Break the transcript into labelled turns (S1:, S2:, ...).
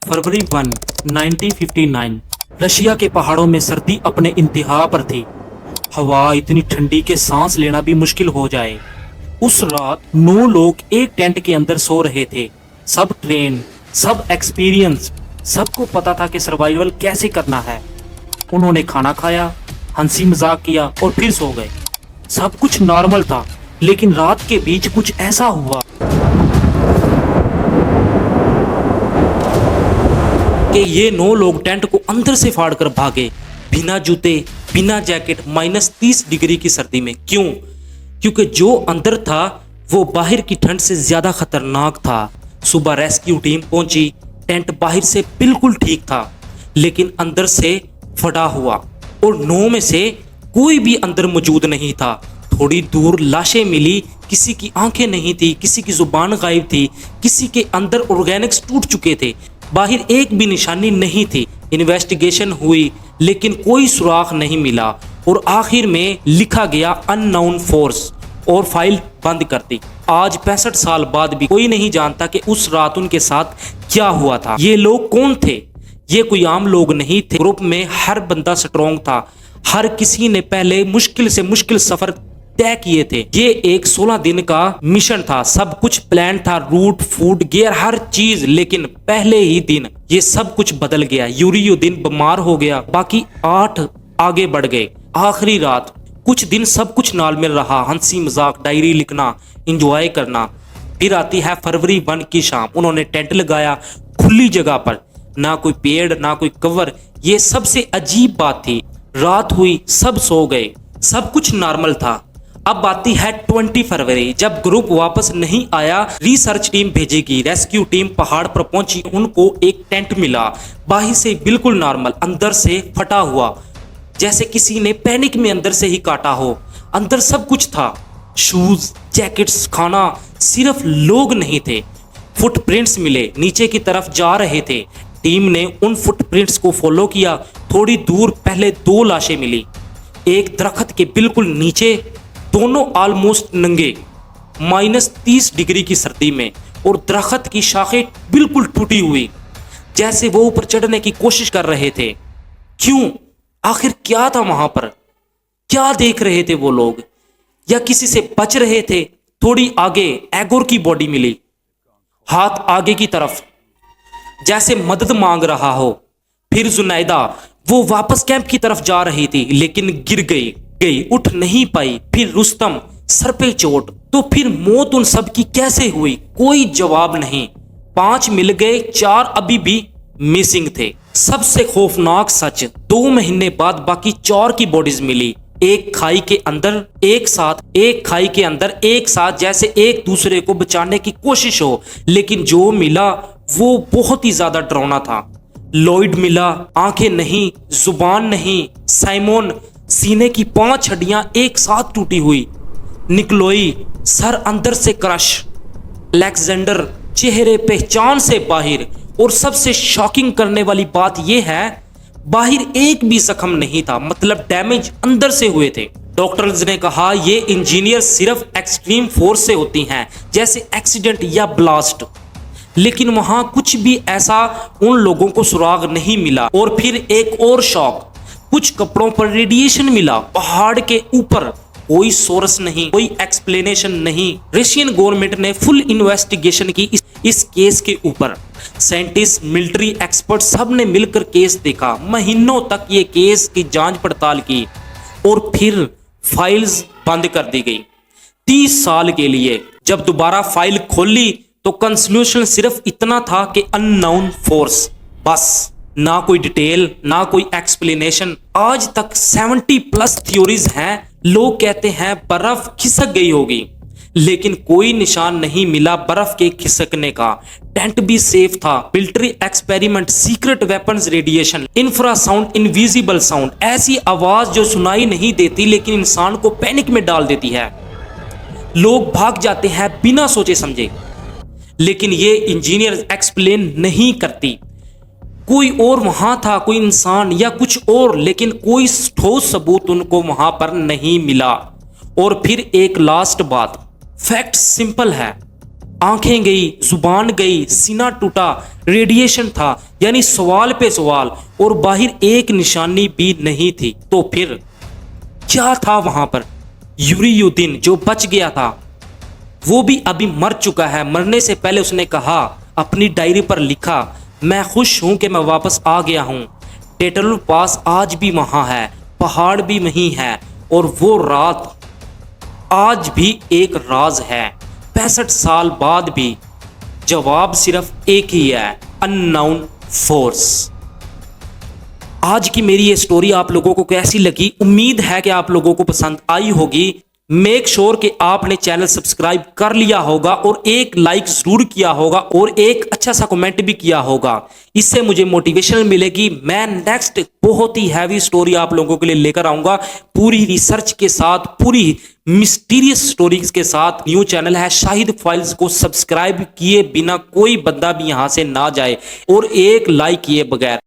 S1: फरवरी 1, 1959। Russia के पहाड़ों में सर्दी अपने इंतहा पर थी। हवा इतनी ठंडी के सांस लेना भी मुश्किल हो जाए। उस रात 9 लोग एक टेंट के अंदर सो रहे थे। सब ट्रेन, सब एक्सपीरियंस, सबको पता था कि सर्वाइवल कैसे करना है। उन्होंने खाना खाया, हंसी मजाक किया और फिर सो गए। सब कुछ नॉर्मल था, लेकिन रात के बीच कुछ ऐसा हुआ कि ये 9 लोग टेंट को अंदर से फाड़कर भागे, बिना जूते, बिना जैकेट, -30 डिग्री की सर्दी में। क्यों? क्योंकि जो अंदर था वो बाहर की ठंड से ज्यादा खतरनाक था। सुबह रेस्क्यू टीम पहुंची। टेंट बाहर से बिल्कुल ठीक था, लेकिन अंदर से फटा हुआ और 9 में से कोई भी अंदर मौजूद नहीं था। थोड़ी दूर लाशें मिली, किसी की आंखें नहीं थी, किसी की जुबान गायब थी, किसी के अंदर ऑर्गेनिक्स टूट चुके थे, बाहर एक भी निशानी नहीं थी। इन्वेस्टिगेशन हुई, लेकिन कोई सुराग नहीं मिला और आखिर में लिखा गया अननोन फोर्स और फाइल बंद कर दी। आज 65 साल बाद भी कोई नहीं जानता कि उस रात उनके साथ क्या हुआ था। ये लोग कौन थे? ये कोई आम लोग नहीं थे। ग्रुप में हर बंदा स्ट्रॉन्ग था। हर किसी ने पहले मुश्किल से मुश्किल सफर तय किए थे। ये एक 16 दिन का मिशन था। सब कुछ प्लान था, रूट, फूड, गियर, हर चीज। लेकिन पहले ही दिन ये सब कुछ बदल गया। यूरियो दिन बीमार हो गया, बाकी 8 आगे बढ़ गए। आखिरी रात कुछ दिन सब कुछ नालमेल रहा, हंसी मजाक, डायरी लिखना, एंजॉय करना। फिर आती है फरवरी 1 की शाम। उन्होंने टेंट लगाया खुली जगह पर, ना कोई पेड़, ना कोई कवर। ये सबसे अजीब बात थी। रात हुई, सब सो गए, सब कुछ नॉर्मल था। अब आती है 20 फरवरी, जब ग्रुप वापस नहीं आया। रिसर्च टीम भेजेगी। रेस्क्यू टीम पहाड़ पर पहुंची। उनको एक टेंट मिला, बाहर से बिल्कुल नॉर्मल, अंदर से फटा हुआ, जैसे किसी ने पैनिक में अंदर से ही काटा हो। अंदर सब कुछ था, शूज, जैकेट्स, खाना, सिर्फ लोग नहीं थे। फुटप्रिंट्स मिले, नीचे की तरफ जा रहे थे। टीम ने उन फुटप्रिंट्स को फॉलो किया। थोड़ी दूर पहले 2 लाशें मिली, एक दरख्त के बिल्कुल नीचे, दोनों ऑलमोस्ट नंगे, -30 डिग्री की सर्दी में, और दरख्त की शाखें बिल्कुल टूटी हुई, जैसे वो ऊपर चढ़ने की कोशिश कर रहे थे। क्यों? आखिर क्या था वहां पर? क्या देख रहे थे वो लोग? या किसी से बच रहे थे? थोड़ी आगे एगोर की बॉडी मिली, हाथ आगे की तरफ, जैसे मदद मांग रहा हो। फिर जुनैदा, वो वापस कैंप की तरफ जा रही थी, लेकिन गिर गई, उठ नहीं पाई। फिर रुस्तम, सर पे चोट। तो फिर मौत उन सब की कैसे हुई? कोई जवाब नहीं। 5 मिल गए, 4 अभी भी मिसिंग थे। सबसे खौफनाक सच, 2 महीने बाद बाकी 4 की बॉडीज मिली, एक खाई के अंदर एक साथ, जैसे एक दूसरे को बचाने की कोशिश हो। लेकिन जो मिला वो बहुत ही ज्यादा डरावना था। लॉयड मिला, आंखें नहीं, जुबान नहीं। साइमोन, सीने की 5 हड्डियां एक साथ टूटी हुई। निकलोई, सर अंदर से क्रश। अलेक्जेंडर, चेहरे पहचान से बाहर। और सबसे शॉकिंग करने वाली बात यह है, बाहर एक भी जख्म नहीं था, मतलब डैमेज अंदर से हुए थे। डॉक्टर्स ने कहा ये इंजीनियर सिर्फ एक्सट्रीम फोर्स से होती हैं, जैसे एक्सीडेंट या ब्लास्ट। लेकिन वहां कुछ भी ऐसा उन लोगों को सुराग नहीं मिला। और फिर एक और शॉक, कुछ कपड़ों पर रेडिएशन मिला, पहाड़ के ऊपर। कोई सोर्स नहीं, कोई एक्सप्लेनेशन नहीं। रशियन गवर्नमेंट ने फुल इन्वेस्टिगेशन की इस केस के ऊपर। साइंटिस्ट, मिलिट्री एक्सपर्ट, सब ने मिलकर केस देखा। महीनों तक ये केस की जांच पड़ताल की और फिर फाइल्स बंद कर दी गई 30 साल के लिए। जब दोबारा फाइल खोली तो कंक्लूजन सिर्फ इतना था कि अननोन फोर्स, बस। ना कोई डिटेल, ना कोई एक्सप्लेनेशन। आज तक 70+ थ्योरीज हैं। लोग कहते हैं बर्फ खिसक गई होगी, लेकिन कोई निशान नहीं मिला बर्फ के खिसकने का। टेंट भी सेफ था। Military experiment, secret weapons, radiation, infrasound, invisible sound, ऐसी आवाज जो सुनाई नहीं देती लेकिन इंसान को पैनिक में डाल देती है। लोग भाग जाते हैं बिना सोचे समझे, लेकिन ये इंजीनियर एक्सप्लेन नहीं करती। कोई और वहां था, कोई इंसान या कुछ और, लेकिन कोई ठोस सबूत उनको वहां पर नहीं मिला। और फिर एक लास्ट बात, फैक्ट सिंपल है, आंखें गई, जुबान गई, सीना टूटा, रेडिएशन था, यानी सवाल पे सवाल, और बाहर एक निशानी भी नहीं थी। तो फिर क्या था वहां पर? यूरियुद्दीन जो बच गया था वो भी अभी मर चुका है। मरने से पहले उसने कहा, अपनी डायरी पर लिखा, मैं खुश हूं कि मैं वापस आ गया हूं। टेटल पास आज भी वहां है, पहाड़ भी वहीं है, और वो रात आज भी एक राज है। 65 साल बाद भी जवाब सिर्फ एक ही है, अननाउन फोर्स। आज की मेरी ये स्टोरी आप लोगों को कैसी लगी? उम्मीद है कि आप लोगों को पसंद आई होगी। मेक श्योर कि आपने चैनल सब्सक्राइब कर लिया होगा और एक लाइक जरूर किया होगा और एक अच्छा सा कमेंट भी किया होगा। इससे मुझे मोटिवेशन मिलेगी। मैं नेक्स्ट बहुत ही हैवी स्टोरी आप लोगों के लिए लेकर आऊंगा, पूरी रिसर्च के साथ, पूरी मिस्टीरियस स्टोरीज के साथ। न्यू चैनल है शाहिद फाइल्स, को सब्सक्राइब किए बिना कोई बंदा भी यहां से ना जाए और एक लाइक किए बगैर।